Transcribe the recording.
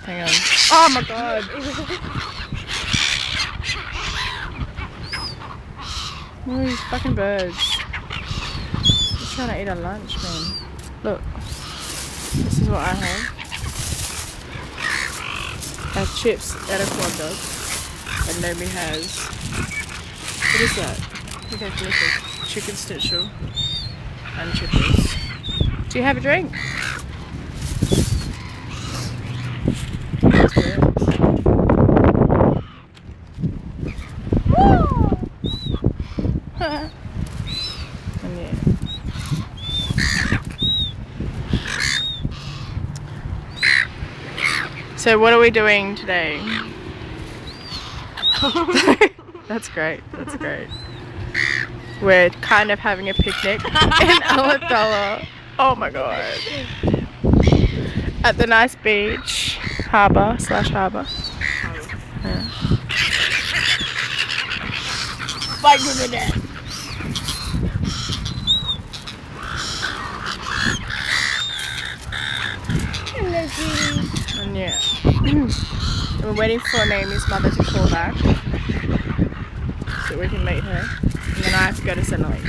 Hang on. Oh my god. Oh, these fucking birds. Just trying to eat our lunch, man. Look. This is what I have. I have chips and a corn dog. And nobody has. What is that? I think I've liquid. Chicken schnitzel. And chippers. Do you have a drink? That's weird. And yeah. So what are we doing today? That's great. That's great. We're kind of having a picnic in Alatala. Oh my god. At the nice beach, harbour. Yeah. Bye, good day. And yeah. We're waiting for Naomi's mother to call back so we can meet her. And then I have to go to Centrelink.